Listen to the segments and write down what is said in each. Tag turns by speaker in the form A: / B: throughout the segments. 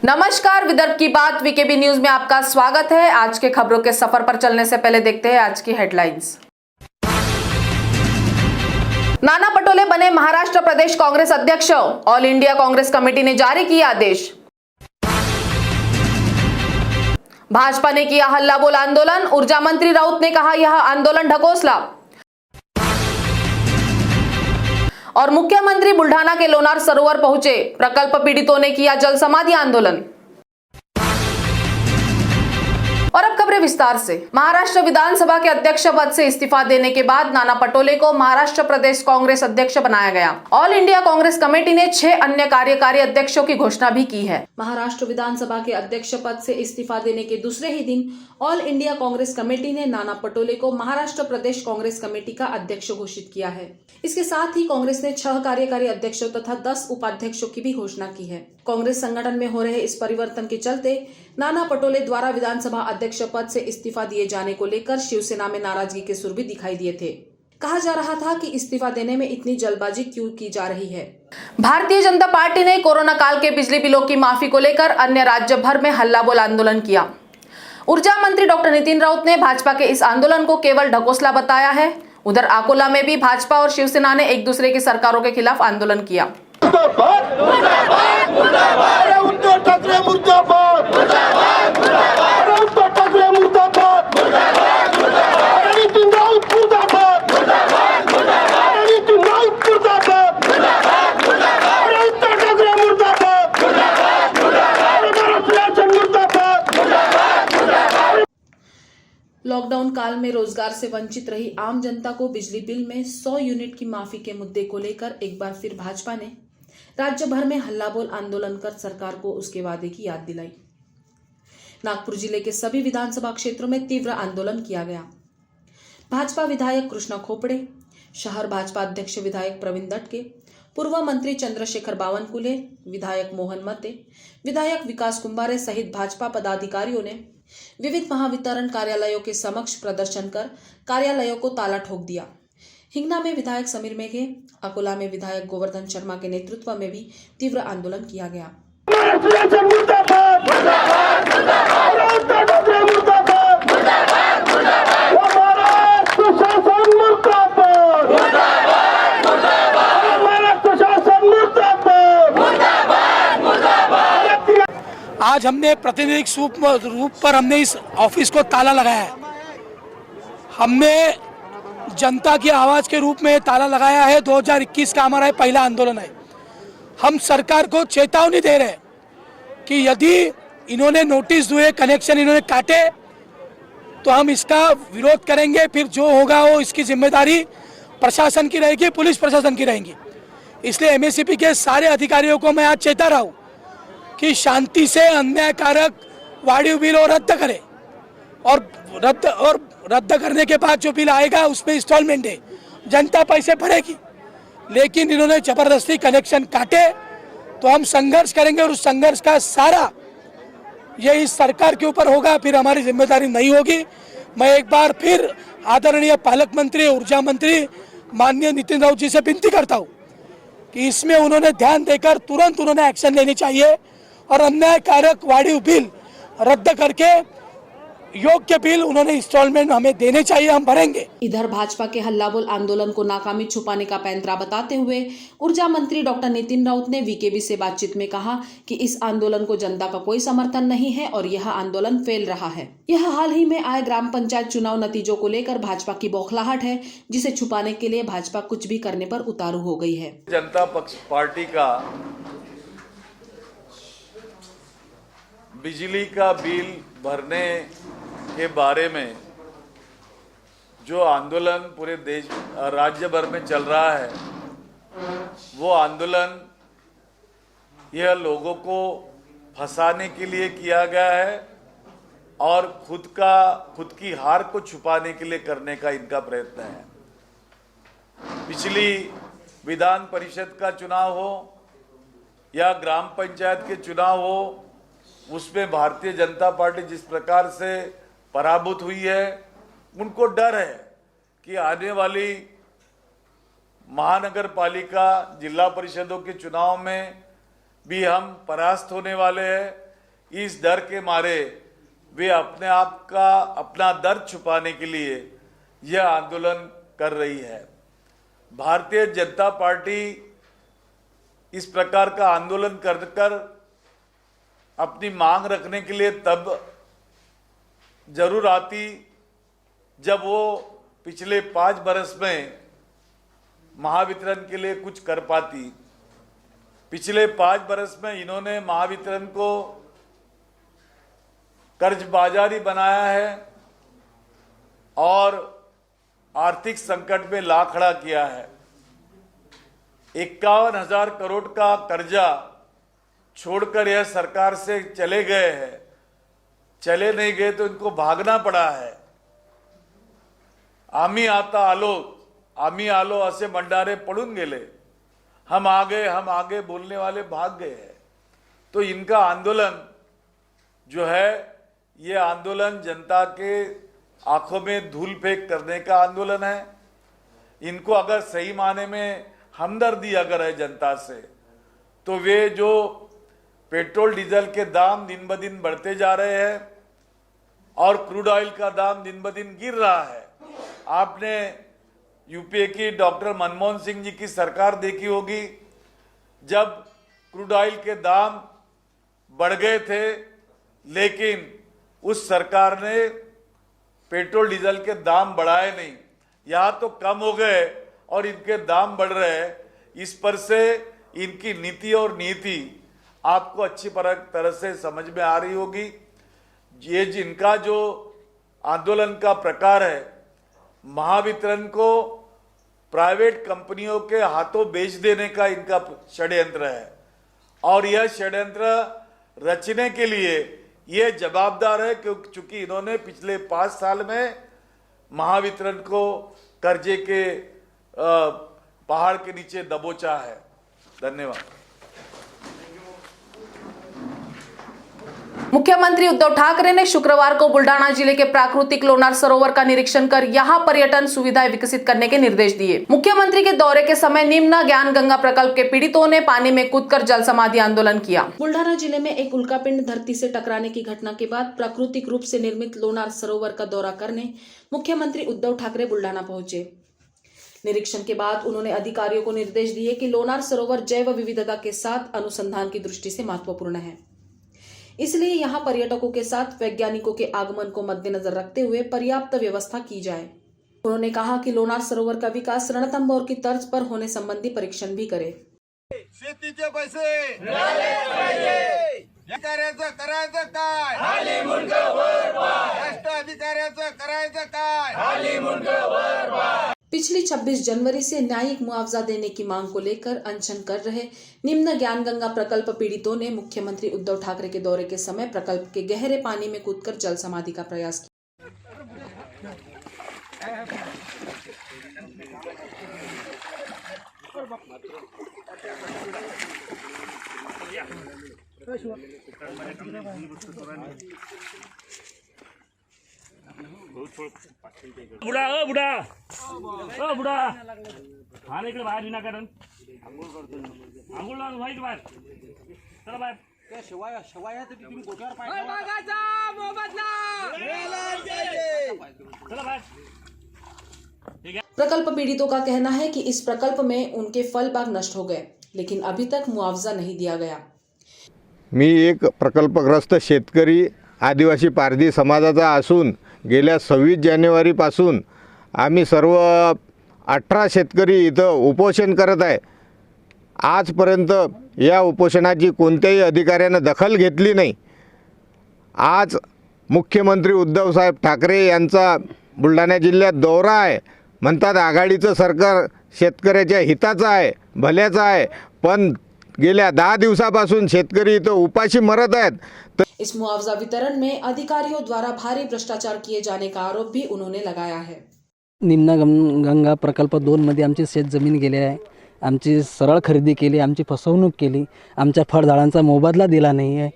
A: नमस्कार, विदर्भ की बात वीकेबी न्यूज में आपका स्वागत है। आज के खबरों के सफर पर चलने से पहले देखते हैं आज की हेडलाइंस। नाना पटोले बने महाराष्ट्र प्रदेश कांग्रेस अध्यक्ष। ऑल इंडिया कांग्रेस कमेटी ने जारी किया आदेश। भाजपा ने किया हल्ला बोल आंदोलन। ऊर्जा मंत्री राउत ने कहा यह आंदोलन ढकोसला। और मुख्यमंत्री बुल्ढाना के लोनार सरोवर पहुंचे। प्रकल्प पीड़ितों ने किया जल समाधि आंदोलन। और अब खबरें विस्तार से। महाराष्ट्र विधानसभा के अध्यक्ष पद से इस्तीफा देने के बाद नाना पटोले को महाराष्ट्र प्रदेश कांग्रेस अध्यक्ष बनाया गया। ऑल इंडिया कांग्रेस कमेटी ने 6 अन्य कार्यकारी अध्यक्षों की घोषणा भी की है। महाराष्ट्र विधानसभा के अध्यक्ष पद से इस्तीफा देने के दूसरे ही दिन ऑल इंडिया कांग्रेस कमेटी ने नाना पटोले को महाराष्ट्र प्रदेश कांग्रेस कमेटी का अध्यक्ष घोषित किया है। इसके साथ ही कांग्रेस ने 6 कार्यकारी अध्यक्षों तथा 10 उपाध्यक्षों की भी घोषणा की है। कांग्रेस संगठन में हो रहे इस परिवर्तन के चलते नाना पटोले द्वारा विधानसभा अध्यक्ष पद से इस्तीफा दिए जाने को लेकर शिवसेना में नाराजगी के सुर भी दिखाई दिए थे। कहा जा रहा था कि इस्तीफा देने में इतनी जल्दबाजी क्यों की जा रही है। भारतीय जनता पार्टी ने कोरोना काल के बिजली बिलों की माफी को लेकर अन्य राज्य भर में हल्ला बोल आंदोलन किया। ऊर्जा मंत्री डॉक्टर नितिन राउत ने भाजपा के इस आंदोलन को केवल ढकोसला बताया है। उधर अकोला में भी भाजपा और शिवसेना ने एक दूसरे की सरकारों के खिलाफ आंदोलन किया। लॉकडाउन काल में रोजगार से वंचित रही आम जनता को बिजली बिल में 100 यूनिट की माफी के मुद्दे को लेकर एक बार फिर भाजपा ने राज्य भर में हल्ला बोल आंदोलन कर सरकार को उसके वादे की याद दिलाई। नागपुर जिले के सभी विधानसभा क्षेत्रों में तीव्र आंदोलन किया गया। भाजपा विधायक कृष्णा खोपड़े, शहर भाजपा अध्यक्ष विधायक प्रवीण दटके, पूर्व मंत्री चंद्रशेखर बावनकुले, विधायक मोहन मते, विधायक विकास कुंभारे सहित भाजपा पदाधिकारियों ने विविध महावितरण कार्यालयों के समक्ष प्रदर्शन कर कार्यालयों को ताला ठोक दिया। हिंगना में विधायक समीर मेघे, अकोला में विधायक गोवर्धन शर्मा के नेतृत्व में भी तीव्र आंदोलन किया गया।
B: आज हमने प्रातिनिधिक रूप पर हमने इस ऑफिस को ताला लगाया है। हमने जनता की आवाज के रूप में ताला लगाया है। 2021 का हमारा पहला आंदोलन है। हम सरकार को चेतावनी दे रहे हैं कि यदि इन्होंने नोटिस दिए, कनेक्शन इन्होंने काटे तो हम इसका विरोध करेंगे। फिर जो होगा वो इसकी जिम्मेदारी प्रशासन की रहेगी, पुलिस प्रशासन की रहेगी। इसलिए एमएससीपी के सारे अधिकारियों को मैं आज चेता रहा हूँ कि शांति से अन्यायकारक वाड़िव बिल और रद्द करें और रद्द करने के बाद जो बिल आएगा उसमें इंस्टॉलमेंट है, जनता पैसे भरेगी। लेकिन इन्होंने जबरदस्ती कनेक्शन काटे तो हम संघर्ष करेंगे और उस संघर्ष का सारा ये इस सरकार के ऊपर होगा, फिर हमारी जिम्मेदारी नहीं होगी। मैं एक बार फिर आदरणीय पालक मंत्री, ऊर्जा मंत्री माननीय नितिन राउत जी से विनती करता हूँ कि इसमें उन्होंने ध्यान देकर तुरंत उन्होंने एक्शन लेनी चाहिए और अन्यायकारक वाड़िव बिल रद्द करके योग्य बिल उन्होंने इंस्टॉलमेंट हमें देने चाहिए, हम भरेंगे।
A: इधर भाजपा के हल्ला बोल आंदोलन को नाकामी छुपाने का पैंतरा बताते हुए ऊर्जा मंत्री डॉक्टर नितिन राउत ने वीकेबी से बातचीत में कहा कि इस आंदोलन को जनता का कोई समर्थन नहीं है और यह आंदोलन फैल रहा है। यह हाल ही में आए ग्राम पंचायत चुनाव नतीजों को लेकर भाजपा की बौखलाहट है, जिसे छुपाने के लिए भाजपा कुछ भी करने पर उतारू हो गई है।
C: जनता पक्ष पार्टी का बिजली का बिल भरने के बारे में जो आंदोलन पूरे देश राज्य भर में चल रहा है, वो आंदोलन यह लोगों को फंसाने के लिए किया गया है और खुद की हार को छुपाने के लिए करने का इनका प्रयत्न है। पिछली विधान परिषद का चुनाव हो या ग्राम पंचायत के चुनाव हो, उसमें भारतीय जनता पार्टी जिस प्रकार से पराभूत हुई है, उनको डर है कि आने वाली महानगर पालिका जिला परिषदों के चुनाव में भी हम परास्त होने वाले हैं। इस डर के मारे वे अपना दर्द छुपाने के लिए यह आंदोलन कर रही है। भारतीय जनता पार्टी इस प्रकार का आंदोलन कर अपनी मांग रखने के लिए तब जरूर आती जब वो पिछले 5 बरस में महावितरण के लिए कुछ कर पाती। पिछले 5 बरस में इन्होंने महावितरण को कर्जबाजारी बनाया है और आर्थिक संकट में ला खड़ा किया है। 51,000 करोड़ का कर्जा छोड़कर यह सरकार से चले गए हैं। चले नहीं गए तो इनको भागना पड़ा है। आम्ही आलो असे मंडारे पडून गेले, हम आगे बोलने वाले भाग गए हैं। तो इनका आंदोलन जो है ये आंदोलन जनता के आंखों में धूल फेंक करने का आंदोलन है। इनको अगर सही माने में हमदर्दी अगर है जनता से, तो वे जो पेट्रोल डीजल के दाम दिन ब दिन बढ़ते जा रहे हैं और क्रूड ऑयल का दाम दिन ब दिन गिर रहा है। आपने यूपीए की डॉक्टर मनमोहन सिंह जी की सरकार देखी होगी, जब क्रूड ऑयल के दाम बढ़ गए थे, लेकिन उस सरकार ने पेट्रोल डीजल के दाम बढ़ाए नहीं। यहाँ तो कम हो गए और इनके दाम बढ़ रहे हैं। इस पर से इनकी नीति और नीति आपको अच्छी तरह से समझ में आ रही होगी। ये जिनका जो आंदोलन का प्रकार है, महावितरण को प्राइवेट कंपनियों के हाथों बेच देने का इनका षड्यंत्र है और यह षड्यंत्र रचने के लिए ये जवाबदार है, क्योंकि चूंकि इन्होंने पिछले 5 साल में महावितरण को कर्जे के पहाड़ के नीचे दबोचा है। धन्यवाद।
A: मुख्यमंत्री उद्धव ठाकरे ने शुक्रवार को बुल्डाना जिले के प्राकृतिक लोनार सरोवर का निरीक्षण कर यहां पर्यटन सुविधाएं विकसित करने के निर्देश दिए। मुख्यमंत्री के दौरे के समय निम्न ज्ञान गंगा प्रकल्प के पीड़ितों ने पानी में कूदकर जल समाधि आंदोलन किया। बुल्डाना जिले में एक उल्कापिंड धरती से टकराने की घटना के बाद प्राकृतिक रूप से निर्मित लोनार सरोवर का दौरा करने मुख्यमंत्री उद्धव ठाकरे बुल्डाना पहुंचे। निरीक्षण के बाद उन्होंने अधिकारियों को निर्देश दिए कि लोनार सरोवर जैव विविधता के साथ अनुसंधान की दृष्टि से महत्वपूर्ण है, इसलिए यहां पर्यटकों के साथ वैज्ञानिकों के आगमन को मद्देनजर रखते हुए पर्याप्त व्यवस्था की जाए। उन्होंने कहा कि लोनार सरोवर का विकास रणथंभौर की तर्ज पर होने संबंधी परीक्षण भी करे।
D: शेतीचे पैसे मिळाले पाहिजे। करायचं काय? खाली मुंडकं वर पाय। राष्ट्र अधिकाऱ्याचं करायचं काय? खाली मुंडकं वर पाय।
A: पिछली 26 जनवरी से न्यायिक मुआवजा देने की मांग को लेकर अनशन कर रहे निम्न ज्ञान गंगा प्रकल्प पीड़ितों ने मुख्यमंत्री उद्धव ठाकरे के दौरे के समय प्रकल्प के गहरे पानी में कूदकर जल समाधि का प्रयास किया।
E: बुडा हा इकडे बाहेर विनाकारण आंघोळ व्हायचं बाहेर चला बाहेर चला बाहेर।
A: प्रकल्प पीड़ितों का कहना है कि इस प्रकल्प में उनके फल बाग नष्ट हो गए, लेकिन अभी तक मुआवजा नहीं दिया गया।
F: मी एक प्रकल्पग्रस्त शेतकरी आदिवासी पारधी समाजाचा असून गेल्या 26 जानेवारीपासून आम्ही सर्व 18 शेतकरी इथं उपोषण करत आहे। आजपर्यंत या उपोषणाची कोणत्याही अधिकाऱ्याने दखल घेतली नाही। आज मुख्यमंत्री उद्धव साहेब ठाकरे यांचा बुलढाणा जिल्ह्यात दौरा आहे। म्हणतात आघाडीचं सरकार शेतकऱ्याच्या हिताचं आहे, भल्याचं आहे, पण गेल्या 10 दिवसापासून शेतकरी इथं उपाशी मरत आहेत।
A: इस मुआवजा वितरण में अधिकारियों द्वारा भारी भ्रष्टाचार किए जाने का आरोप भी उन्होंने लगाया है।
G: निम्न गंगा प्रकल्प 2 मध्ये आमची शेत जमीन गेली आहे। आमची सरळ खरेदी केली, आमची फसवणूक केली, आमच्या फळझाडांचा मोबदला दिला नाही आहे।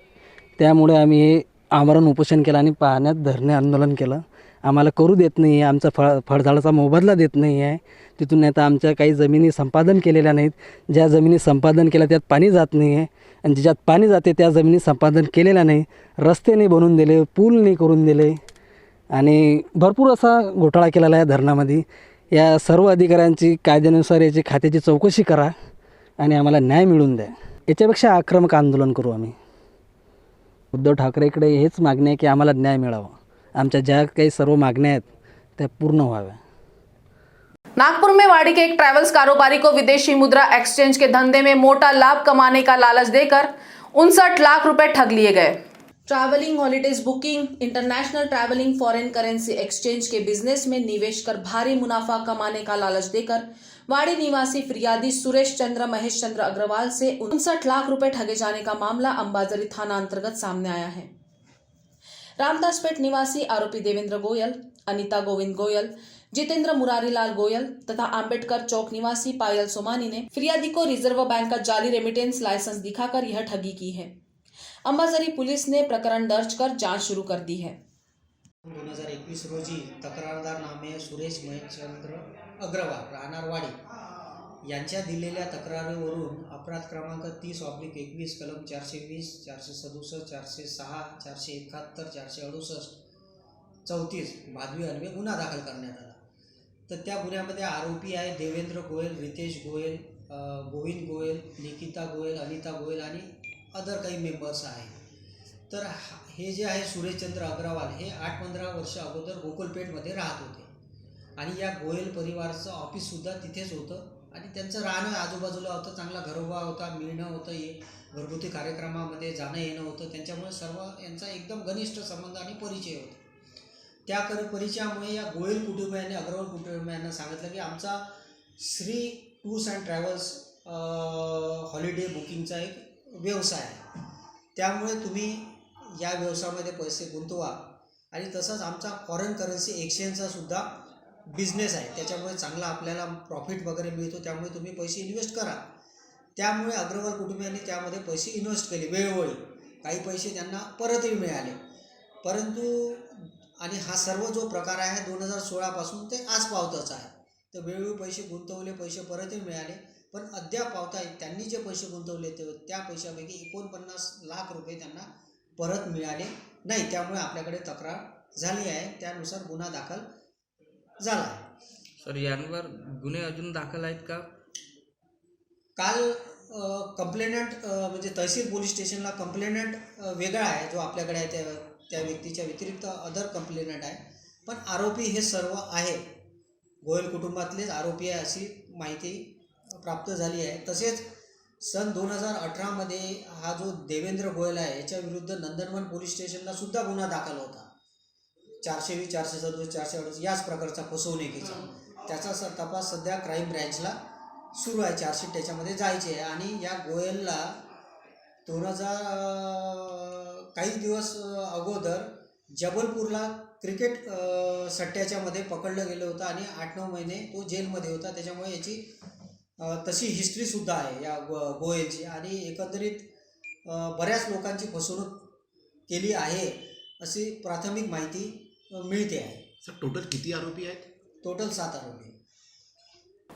G: त्यामुळे आम्ही हे आमरण उपोषण केलं आणि पाण्यात धरणे आंदोलन केलं। आम्हाला करू देत नाही आहे, आमचा फळझाडाचा मोबदला देत नाही आहे। तिथून आता आमच्या काही जमिनी संपादन केलेल्या नाहीत। ज्या जमिनी संपादन केल्या त्यात पाणी जात नाही आहे आणि ज्याच्यात पाणी जाते त्या जमिनी संपादन केलेल्या नाही, रस्ते नाही बनवून दिले, पूल नाही करून दिले आणि भरपूर असा घोटाळा केलेला आहे धरणामध्ये. या सर्व अधिकाऱ्यांची कायद्यानुसार याची खात्याची चौकशी करा आणि आम्हाला न्याय मिळवून द्या. याच्यापेक्षा आक्रमक आंदोलन करू आम्ही. उद्धव ठाकरेकडे हेच मागणी आहे की आम्हाला न्याय मिळावा. आमच्या ज्या काही सर्व मागण्या आहेत त्या पूर्ण व्हाव्या.
A: नागपुर में वाड़ी के एक ट्रैवल्स कारोबारी को विदेशी मुद्रा एक्सचेंज के धंधे में मोटा लाभ कमाने का लालच देकर 59 लाख रुपए ठग लिए गए. Travelling, holidays booking, international travelling, foreign currency exchange के बिजनेस में निवेश कर भारी मुनाफा कमाने का लालच देकर वाड़ी निवासी फिरियादी सुरेश चंद्र महेश चंद्र अग्रवाल से 59 लाख रुपए ठगे जाने का मामला अंबाजरी थाना अंतर्गत सामने आया है. रामदासपेट निवासी आरोपी देवेंद्र गोयल, अनीता गोविंद गोयल, जितेंद्र मुरारीलाल गोयल तथा अंबेडकर चौक निवासी पायल सोमानी ने फिरियादी को रिजर्व बैंक का जाली रेमिटेंस लाइसेंस दिखाकर यह ठगी की है. अंबाजरी पुलिस ने प्रकरण दर्ज कर जांच शुरू कर दी है.
H: 2021 रोजी तक्रारदार नामे सुरेश महेशचंद्र अग्रवाल राहणार वाडी यांच्या दिलेल्या तक्रारीवरून अपराध क्रमांक 30/21 कलम 420, 467, 406, 471, 468, 34 भादवी अन्वये गुन्हा दाखल करण्यात आला. तर त्या गुन्ह्यामध्ये आरोपी आहे देवेंद्र गोयल, रितेश गोयल, गोविंद गोयल, निकिता गोयल, अनिता गोयल आणि अदर काही मेंबर्स आहे. तर हे जे आहे सुरेशचंद्र अग्रवाल हे 8-15 वर्ष अगोदर गोकुलपेठमध्ये राहत होते आणि या गोयल परिवाराचं ऑफिससुद्धा तिथेच होतं आणि त्यांचं राहणं आजूबाजूला होतं. चांगला घरोबा होता, मिळणं होतं, घरगुती कार्यक्रमामध्ये जाणं येणं होतं. त्यांच्यामुळे सर्व यांचा एकदम घनिष्ठ संबंध आणि परिचय होता. त्या परिचयामुळे या गोयल कुटुंबियांनी अग्रवाल कुटुंबियांना सांगितलं की आमचा Shri tours and travels holiday बुकिंगचा एक व्यवसाय आहे, त्यामुळे तुम्ही या व्यवसायामध्ये पैसे गुंतवा आणि तसंच आमचा फॉरेन करन्सी एक्सचेंजचा सुद्धा बिझनेस आहे, त्याच्यामुळे चांगला आपल्याला प्रॉफिट वगैरे मिळतो, त्यामुळे तुम्ही पैसे इन्व्हेस्ट करा. त्यामुळे अग्रवाल कुटुंबियांनी त्यामध्ये पैसे इन्व्हेस्ट केले वेळोवेळी. काही पैसे त्यांना परतही मिळाले. परंतु आणि हा सर्व जो प्रकार आहे 2016 पासून ते आज पावतच आहे. तर वेळोवेळी पैसे गुंतवले, पैसे परतही मिळाले, पण अद्याप पावता त्यांनी जे पैसे गुंतवले त्या पैशापैकी 49 लाख रुपये त्यांना परत मिळाले नाही. त्यामुळे आपल्याकडे तक्रार झाली आहे, त्यानुसार गुन्हा दाखल झाला आहे.
I: सर, यांवर गुन्हे अजून दाखल आहेत का?
H: काल कंप्लेनंट म्हणजे तहसील पोलीस स्टेशनला कंप्लेनंट वेगळा आहे जो आपल्याकडे आहे, त्या व्यक्तीच्या व्यतिरिक्त अदर कंप्लेनंट आहे. पण आरोपी हे सर्व आहे, गोयल कुटुंबातलेच आरोपी आहे अशी माहिती प्राप्त झाली आहे. तसेच सन 2018 हा जो देवेंद्र गोयल आहे याच्या विरुद्ध नंदनवन पोलीस स्टेशनला सुद्धा गुन्हा दाखल होता. 420, 437, 438 याच प्रकारचा फसवणुकीचा. त्याचा तपास सध्या क्राईम ब्रँचला सुरू आहे. चार्जशीट त्याच्यामध्ये जायची आहे आणि या गोयलला 2000 काही दिवस अगोदर जबलपूरला क्रिकेट सट्ट्याच्यामध्ये पकडलं गेलं होतं आणि 8-9 महिने तो जेलमध्ये होता. त्याच्यामुळे याची तशी हिस्ट्रीसुद्धा आहे या गोयलची आणि एकंदरीत बऱ्याच लोकांची फसवणूक केली आहे अशी प्राथमिक माहिती मिळते आहे.
J: सर, टोटल किती आरोपी आहेत?
H: टोटल 7 आरोपी.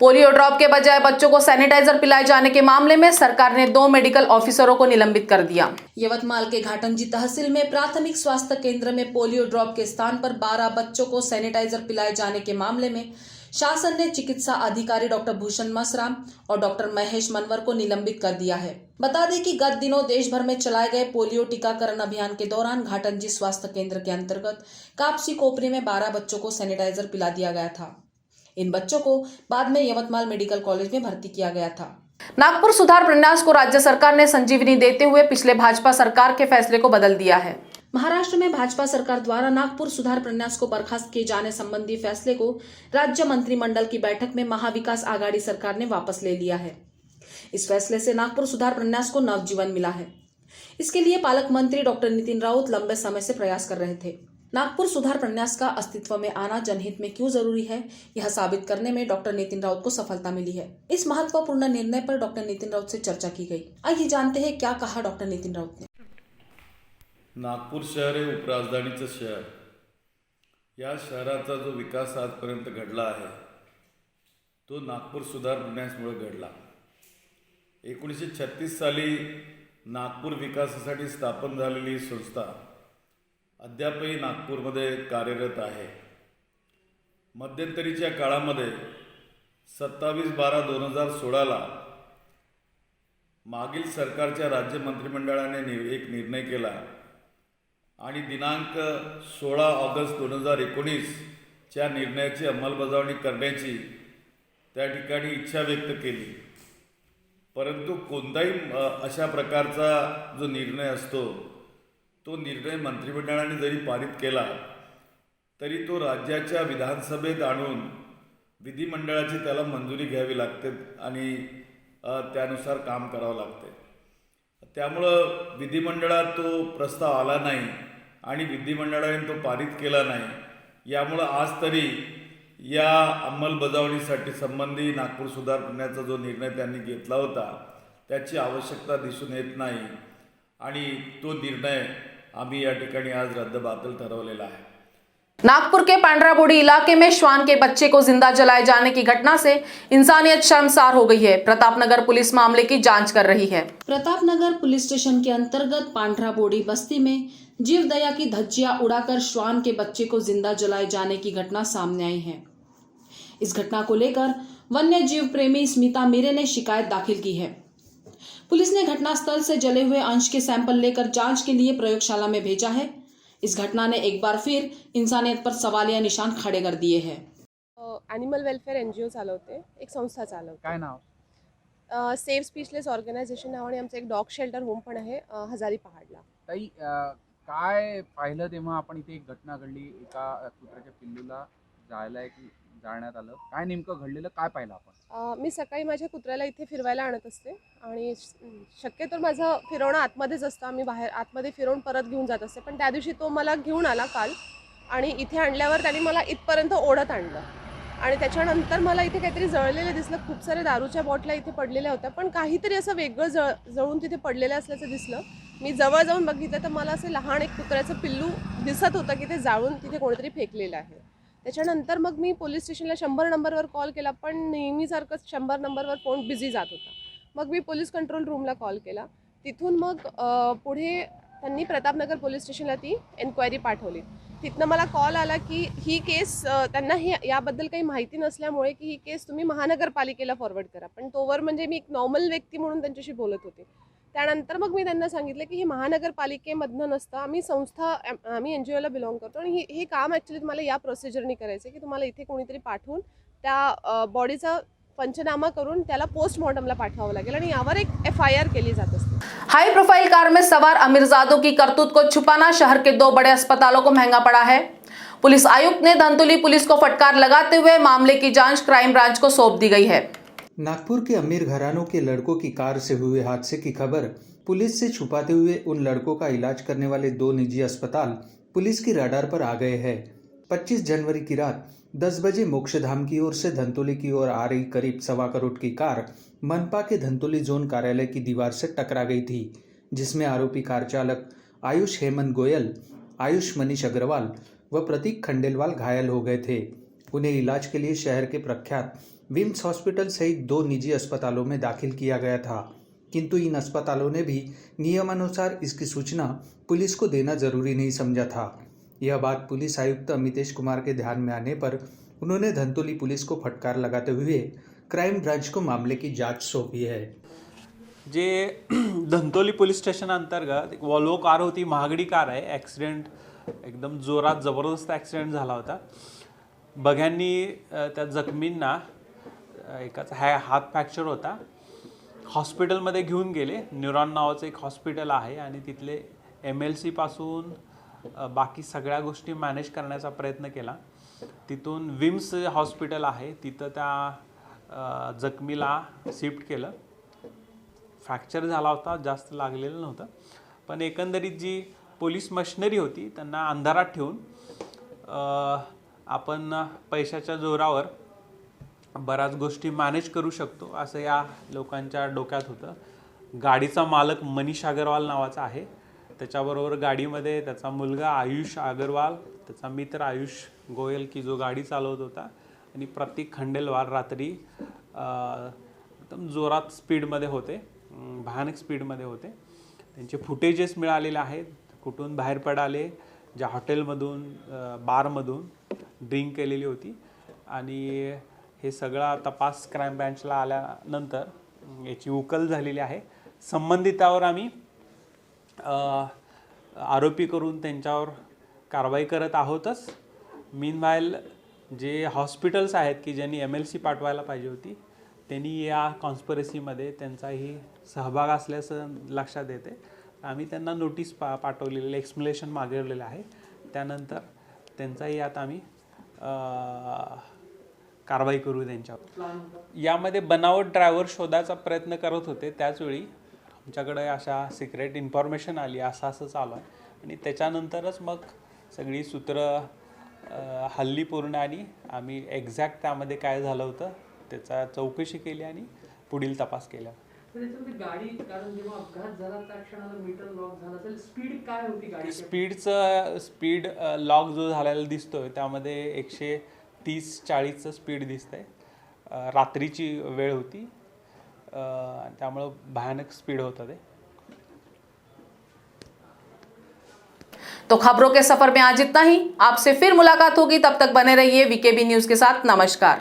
A: पोलियो ड्रॉप के बजाय बच्चों को सैनिटाइजर पिलाए जाने के मामले में सरकार ने 2 मेडिकल ऑफिसरों को निलंबित कर दिया. यवतमाल के घाटंजी तहसील में प्राथमिक स्वास्थ्य केंद्र में पोलियो ड्रॉप के स्थान पर 12 बच्चों को सैनिटाइजर पिलाए जाने के मामले में शासन ने चिकित्सा अधिकारी डॉक्टर भूषण मसराम और डॉक्टर महेश मनवर को निलंबित कर दिया है. बता दें कि गत दिनों देश भर में चलाए गए पोलियो टीकाकरण अभियान के दौरान घाटंजी स्वास्थ्य केंद्र के अंतर्गत कापसी कोपरी में 12 बच्चों को सैनिटाइजर पिला दिया गया था. इन बच्चों को बाद में यवतमाल मेडिकल कॉलेज में भर्ती किया गया था. नागपुर सुधार प्रन्यास को राज्य सरकार ने संजीवनी देते हुए पिछले भाजपा सरकार के फैसले को बदल दिया है. महाराष्ट्र में भाजपा सरकार द्वारा नागपुर सुधार प्रन्यास को बर्खास्त किए जाने संबंधी फैसले को राज्य मंत्रिमंडल की बैठक में महाविकास आघाड़ी सरकार ने वापस ले लिया है. इस फैसले से नागपुर सुधार प्रन्यास को नवजीवन मिला है. इसके लिए पालक मंत्री डॉक्टर नितिन राउत लंबे समय से प्रयास कर रहे थे. नागपुर सुधार प्रन्यास का अस्तित्व में आना जनहित में क्यों जरूरी है, यह साबित करने में डॉक्टर नितिन राउत को सफलता मिली है. इस महत्वपूर्ण निर्णय पर डॉक्टर नितिन राउत से चर्चा की गई. आइए जानते हैं क्या कहा डॉक्टर नितिन राउत ने.
C: नागपूर शहर हे उपराजधानीचं शहर. या शहराचा जो विकास आजपर्यंत घडला आहे तो नागपूर सुधार प्रन्यासमुळे घडला. 1936 साली नागपूर विकासासाठी स्थापन झालेली ही संस्था अद्यापही नागपूरमध्ये कार्यरत आहे. मध्यंतरीच्या काळामध्ये 27/12/2016 मागील सरकारच्या राज्य मंत्रिमंडळाने एक निर्णय केला आणि दिनांक 16 ऑगस्ट 2019 च्या निर्णयाची अंमलबजावणी करण्याची त्या ठिकाणी इच्छा व्यक्त केली. परंतु कोणताही अशा प्रकारचा जो निर्णय असतो तो निर्णय मंत्रिमंडळाने जरी पारित केला तरी तो राज्याच्या विधानसभेत आणून विधिमंडळाची त्याला मंजुरी घ्यावी लागते आणि त्यानुसार काम करावं लागते. त्यामुळं विधिमंडळात तो प्रस्ताव आला नाही आणि विधिमंडळाने तो पारित केला नाही. यामुळं आज तरी या अंमलबजावणीसाठी संबंधी नागपूर सुधार करण्याचा जो निर्णय त्यांनी घेतला होता त्याची आवश्यकता दिसून येत नाही आणि तो निर्णय आम्ही या ठिकाणी आज रद्दबातल ठरवलेला आहे.
A: नागपुर के पांड्राबोड़ी इलाके में श्वान के बच्चे को जिंदा जलाए जाने की घटना से इंसानियत शर्मसार हो गई है. प्रतापनगर पुलिस मामले की जांच कर रही है. प्रतापनगर पुलिस स्टेशन के अंतर्गत पांड्राबोड़ी बस्ती में जीवदया की धज्जियां उड़ाकर श्वान के बच्चे को जिंदा जलाए जाने की घटना सामने आई है. इस घटना को लेकर वन्य जीव प्रेमी स्मिता मीरे ने शिकायत दाखिल की है. पुलिस ने घटनास्थल से जले हुए अंश के सैंपल लेकर जांच के लिए प्रयोगशाला में भेजा है. इस घटना ने एक बार फिर इंसानियत पर सवालिया निशान खड़े कर दिए हैं.
K: ॲनिमल वेलफेअर NGO चालवते, एक संस्था चालवते.
L: काय नाव?
K: सेव्ह स्पीचलेस ऑर्गनायझेशन नावाने आमचं एक डॉग शेल्टर होम पण आहे हजारी पहाडला.
L: ताई काय पाहिलं तेव्हा आपण इथे एक घटना घडली, एका कुत्र्याच्या पिल्लूला जाळण्यात आलं, काय नेमकं घडलेलं, काय पाहिलं आपण?
K: मी सकाळी माझ्या कुत्र्याला इथे फिरवायला आणत असते आणि शक्यतो माझं फिरवणं आतमध्येच असतं. आम्ही बाहेर आतमध्ये फिरवून परत घेऊन जात असते. पण त्या दिवशी तो मला घेऊन आला काल आणि इथे आणल्यावर त्याने मला इथपर्यंत ओढत आणलं आणि त्याच्यानंतर मला इथे काहीतरी जळलेलं दिसलं. खूप सारे दारूच्या बॉटल्या इथे पडलेल्या होत्या पण काहीतरी असं वेगळं जळून तिथे पडलेलं असल्याचं दिसलं. मी जवळ जाऊन बघितलं तर मला असं लहान एक कुत्र्याचं पिल्लू दिसत होतं की ते जाळून तिथे कोणीतरी फेकलेलं आहे. त्याच्यानंतर मग मी पोलीस स्टेशनला 100 नंबरवर कॉल केला पण नेहमीसारखंच 100 नंबरवर फोन बिझी जात होता. मग मी पोलीस कंट्रोल रूमला कॉल केला. तिथून मग पुढे त्यांनी प्रतापनगर पोलीस स्टेशनला ती एन्क्वायरी पाठवली. तिथनं मला कॉल आला की ही केस त्यांना याबद्दल काही माहिती नसल्यामुळे की ही केस तुम्ही महानगरपालिकेला फॉरवर्ड करा. पण तोवर म्हणजे मी एक नॉर्मल व्यक्ती म्हणून त्यांच्याशी बोलत होते. त्यानंतर मग मी त्यांना सांगितलं की हे महानगरपालिकेमधनं नसतं, आम्ही NGOला बिलॉंग करतो आणि हे काम ॲक्च्युली तुम्हाला या प्रोसिजरनी करायचं की तुम्हाला इथे कोणीतरी पाठवून त्या बॉडीचा पंचनामा करून त्याला पोस्टमॉर्टमला पाठवावं लागेल आणि यावर एक FIR केली जात असते.
A: हाई प्रोफाइल कार में सवार अमीरजादों की करतूत को छुपाना शहर के 2 बड़े अस्पतालों को महंगा पड़ा है. पुलिस आयुक्त ने धंतुली पुलिस को फटकार लगाते हुए मामले की जांच क्राइम ब्रांच को सौंप दी गई है.
H: नागपुर के अमीर घरानों के लड़कों की कार से हुए हादसे की खबर पुलिस से छुपाते हुए उन लड़कों का इलाज करने वाले 2 निजी अस्पताल पुलिस की रडार पर आ गए हैं. 25 जनवरी की रात 10 बजे मोक्षधाम की ओर से धंतोली की ओर आ रही करीब 1.25 करोड़ की कार मनपा के धंतोली जोन कार्यालय की दीवार से टकरा गई थी, जिसमें आरोपी कार चालक आयुष हेमंत गोयल, आयुष मनीष अग्रवाल व प्रतीक खंडेलवाल घायल हो गए थे. उन्हें इलाज के लिए शहर के प्रख्यात विम्स हॉस्पिटल सहित 2 निजी अस्पतालों में दाखिल किया गया था, किंतु इन अस्पतालों ने भी नियमानुसार इसकी सूचना पुलिस को देना जरूरी नहीं समझा था. यह बात पुलिस आयुक्त अमितेश कुमार के ध्यान में आने पर उन्होंने धंतोली पुलिस को फटकार लगाते हुए क्राइम ब्रांच को मामले की जांच सौंपी है.
M: जे धंतोली पोलीस स्टेशन अंतर्गत एक वॉल्वो कार होती, महागडी कार आहे. ॲक्सिडेंट एकदम जोरात जबरदस्त ॲक्सिडेंट झाला होता. बघ्यांनी त्या जखमींना एकाचा हात फ्रॅक्चर होता, हॉस्पिटलमध्ये घेऊन गेले. न्यूरॉन नावाचं एक हॉस्पिटल आहे आणि तिथले MLC पासून बाकी सगळ्या गोष्टी मॅनेज करण्याचा प्रयत्न केला. तिथून विम्स हॉस्पिटल आहे तिथं त्या जखमीला शिफ्ट केलं. फ्रॅक्चर झाला होता, जास्त लागलेलं नव्हतं, पण एकंदरीत जी पोलीस मशिनरी होती त्यांना अंधारात ठेवून आपण पैशाच्या जोरावर बऱ्याच गोष्टी मॅनेज करू शकतो असं या लोकांच्या डोक्यात होतं. गाडीचा मालक मनीष अग्रवाल नावाचा आहे. त्याच्याबरोबर गाडीमध्ये त्याचा मुलगा आयुष अग्रवाल, त्याचा मित्र आयुष गोयल की जो गाडी चालवत होता, आणि प्रतीक खंडेलवाल रात्री एकदम जोरात स्पीडमध्ये होते, भयानक स्पीडमध्ये होते. त्यांचे फुटेजेस मिळालेले आहेत, कुठून बाहेर पडाले, ज्या हॉटेलमधून बारमधून ड्रिंक केलेली होती. आणि हे सगळा तपास क्राईम ब्रँचला आल्यानंतर याची उकल झालेली आहे. संबंधितावर आम्ही आरोपी करून त्यांच्यावर कारवाई करत आहोतच. मीनवाईल जे हॉस्पिटल्स आहेत की ज्यांनी MLC पाठवायला पाहिजे होती, त्यांनी या कॉन्स्पिरसीमध्ये त्यांचाही सहभाग असल्याचं लक्षात येते. आम्ही त्यांना नोटीस पाठवलेलं, एक्सप्लेनेशन मागवलेलं आहे. त्यानंतर त्यांचाही आता आम्ही कारवाई करू त्यांच्यावर. यामध्ये बनावट ड्रायव्हर शोधायचा प्रयत्न करत होते. त्याचवेळी आमच्याकडे अशा सिक्रेट इन्फॉर्मेशन आली, असं चालू आहे. आणि त्याच्यानंतरच मग सगळी सूत्र हल्ली पूर्ण आणि आम्ही एक्झॅक्ट त्यामध्ये काय झालं होतं त्याचा चौकशी केली आणि पुढील तपास केला.
G: गाडी, कारण जेव्हा अपघात झाला त्या क्षणाला मीटर लॉक झाला, तर स्पीड काय होती गाडी?
M: स्पीड लॉक जो झालेला दिसतोय त्यामध्ये 130-40चं स्पीड दिसतंय. रात्रीची वेळ होती, त्यामुळं भयानक स्पीड होतं ते.
A: तो खबरों के सफर में आज इतना ही. आपसे फिर मुलाकात होगी, तब तक बने रहिए VKB न्यूज के साथ. नमस्कार.